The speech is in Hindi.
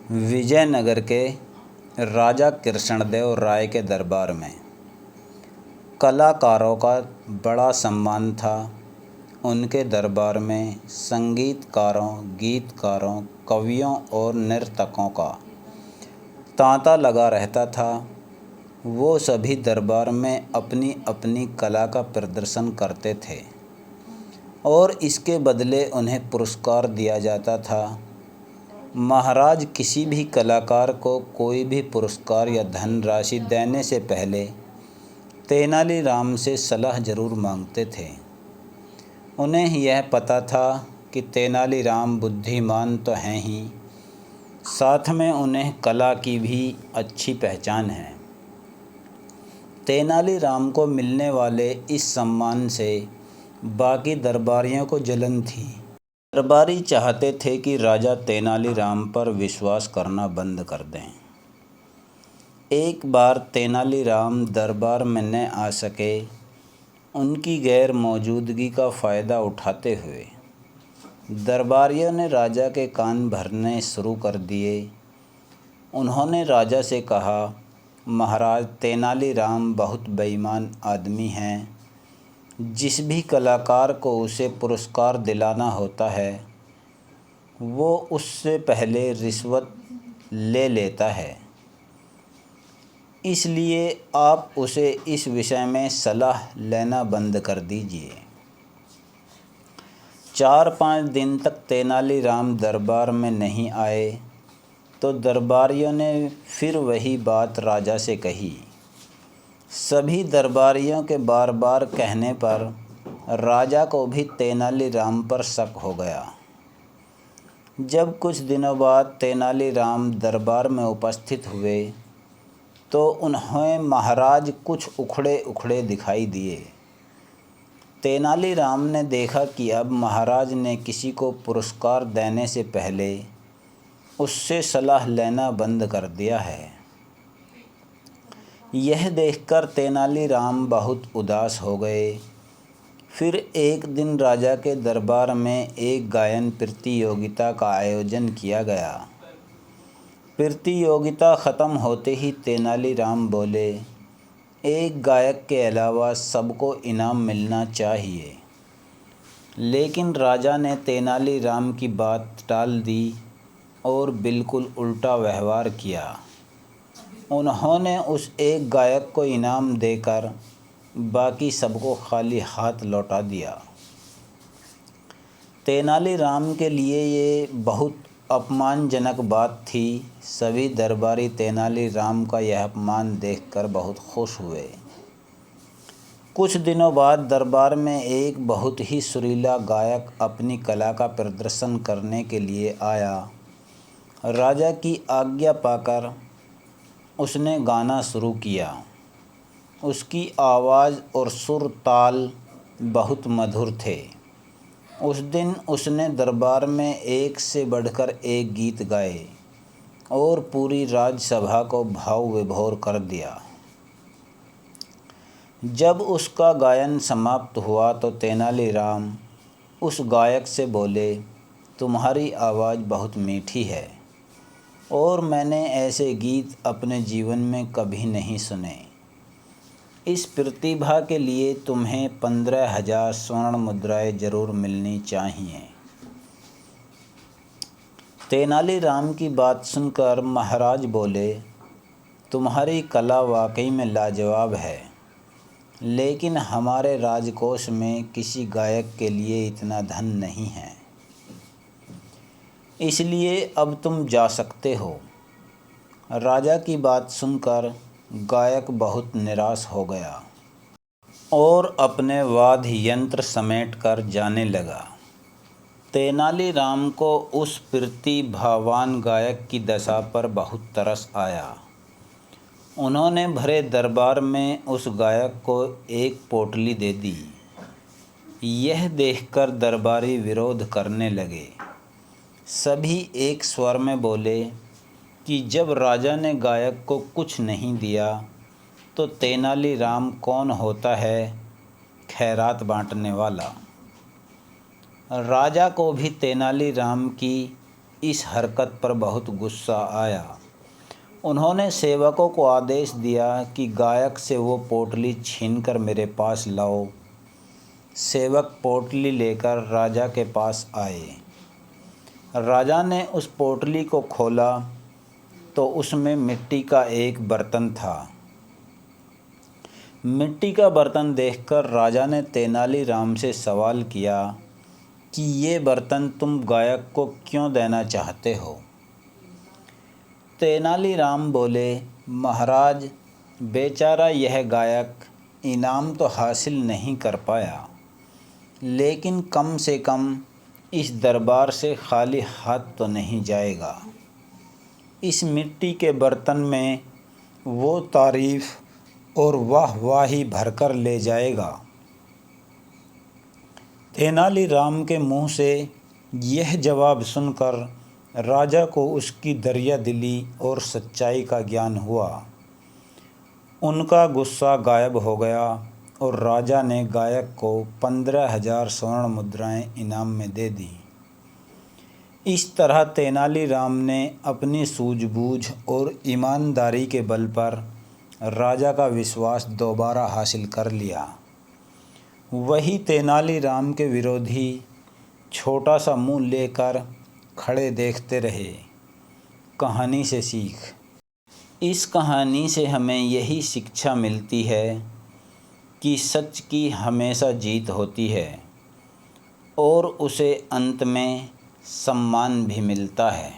विजयनगर के राजा कृष्णदेव राय के दरबार में कलाकारों का बड़ा सम्मान था। उनके दरबार में संगीतकारों, गीतकारों, कवियों और नर्तकों का तांता लगा रहता था। वो सभी दरबार में अपनी अपनी कला का प्रदर्शन करते थे और इसके बदले उन्हें पुरस्कार दिया जाता था। महाराज किसी भी कलाकार को कोई भी पुरस्कार या धनराशि देने से पहले तेनालीराम से सलाह जरूर मांगते थे। उन्हें यह पता था कि तेनालीराम बुद्धिमान तो हैं ही, साथ में उन्हें कला की भी अच्छी पहचान है। तेनालीराम को मिलने वाले इस सम्मान से बाकी दरबारियों को जलन थी। दरबारी चाहते थे कि राजा तेनालीराम पर विश्वास करना बंद कर दें। एक बार तेनालीराम दरबार में न आ सके। उनकी गैर मौजूदगी का फ़ायदा उठाते हुए दरबारियों ने राजा के कान भरने शुरू कर दिए। उन्होंने राजा से कहा, महाराज, तेनालीराम बहुत बेईमान आदमी हैं। जिस भी कलाकार को उसे पुरस्कार दिलाना होता है वो उससे पहले रिश्वत ले लेता है, इसलिए आप उसे इस विषय में सलाह लेना बंद कर दीजिए। 4-5 दिन तक तेनालीराम दरबार में नहीं आए तो दरबारियों ने फिर वही बात राजा से कही। सभी दरबारियों के बार बार कहने पर राजा को भी तेनालीराम पर शक हो गया। जब कुछ दिनों बाद तेनालीराम दरबार में उपस्थित हुए तो उन्हें महाराज कुछ उखड़े उखड़े दिखाई दिए। तेनालीराम ने देखा कि अब महाराज ने किसी को पुरस्कार देने से पहले उससे सलाह लेना बंद कर दिया है। यह देखकर तेनालीराम बहुत उदास हो गए। फिर एक दिन राजा के दरबार में एक गायन प्रतियोगिता का आयोजन किया गया। प्रतियोगिता ख़त्म होते ही तेनालीराम बोले, एक गायक के अलावा सबको इनाम मिलना चाहिए। लेकिन राजा ने तेनालीराम की बात टाल दी और बिल्कुल उल्टा व्यवहार किया। उन्होंने उस एक गायक को इनाम देकर बाकी सबको खाली हाथ लौटा दिया। तेनालीराम के लिए ये बहुत अपमानजनक बात थी। सभी दरबारी तेनालीराम का यह अपमान देखकर बहुत खुश हुए। कुछ दिनों बाद दरबार में एक बहुत ही सुरीला गायक अपनी कला का प्रदर्शन करने के लिए आया। राजा की आज्ञा पाकर उसने गाना शुरू किया। उसकी आवाज़ और सुर ताल बहुत मधुर थे। उस दिन उसने दरबार में एक से बढ़कर एक गीत गाए और पूरी राजसभा को भाव विभोर कर दिया। जब उसका गायन समाप्त हुआ तो तेनालीराम उस गायक से बोले, तुम्हारी आवाज़ बहुत मीठी है और मैंने ऐसे गीत अपने जीवन में कभी नहीं सुने। इस प्रतिभा के लिए तुम्हें 15,000 स्वर्ण मुद्राएं जरूर मिलनी चाहिए। तेनालीराम की बात सुनकर महाराज बोले, तुम्हारी कला वाकई में लाजवाब है, लेकिन हमारे राजकोष में किसी गायक के लिए इतना धन नहीं है, इसलिए अब तुम जा सकते हो। राजा की बात सुनकर गायक बहुत निराश हो गया और अपने वाद्य यंत्र समेटकर जाने लगा। तेनालीराम को उस प्रतिभावान गायक की दशा पर बहुत तरस आया। उन्होंने भरे दरबार में उस गायक को एक पोटली दे दी। यह देखकर दरबारी विरोध करने लगे। सभी एक स्वर में बोले कि जब राजा ने गायक को कुछ नहीं दिया तो तेनालीराम कौन होता है खैरात बांटने वाला। राजा को भी तेनालीराम की इस हरकत पर बहुत गुस्सा आया। उन्होंने सेवकों को आदेश दिया कि गायक से वो पोटली छीनकर मेरे पास लाओ। सेवक पोटली लेकर राजा के पास आए। राजा ने उस पोटली को खोला तो उसमें मिट्टी का एक बर्तन था। मिट्टी का बर्तन देखकर राजा ने तेनालीराम से सवाल किया कि ये बर्तन तुम गायक को क्यों देना चाहते हो? तेनालीराम बोले, महाराज, बेचारा यह गायक इनाम तो हासिल नहीं कर पाया, लेकिन कम से कम इस दरबार से खाली हाथ तो नहीं जाएगा। इस मिट्टी के बर्तन में वो तारीफ़ और वाहवाही भरकर ले जाएगा। तेनालीराम के मुंह से यह जवाब सुनकर राजा को उसकी दरियादिली और सच्चाई का ज्ञान हुआ। उनका गुस्सा गायब हो गया और राजा ने गायक को 15,000 स्वर्ण मुद्राएं इनाम में दे दी। इस तरह तेनालीराम ने अपनी सूझबूझ और ईमानदारी के बल पर राजा का विश्वास दोबारा हासिल कर लिया। वही तेनालीराम के विरोधी छोटा सा मुंह लेकर खड़े देखते रहे। कहानी से सीख। इस कहानी से हमें यही शिक्षा मिलती है कि सच की हमेशा जीत होती है और उसे अंत में सम्मान भी मिलता है।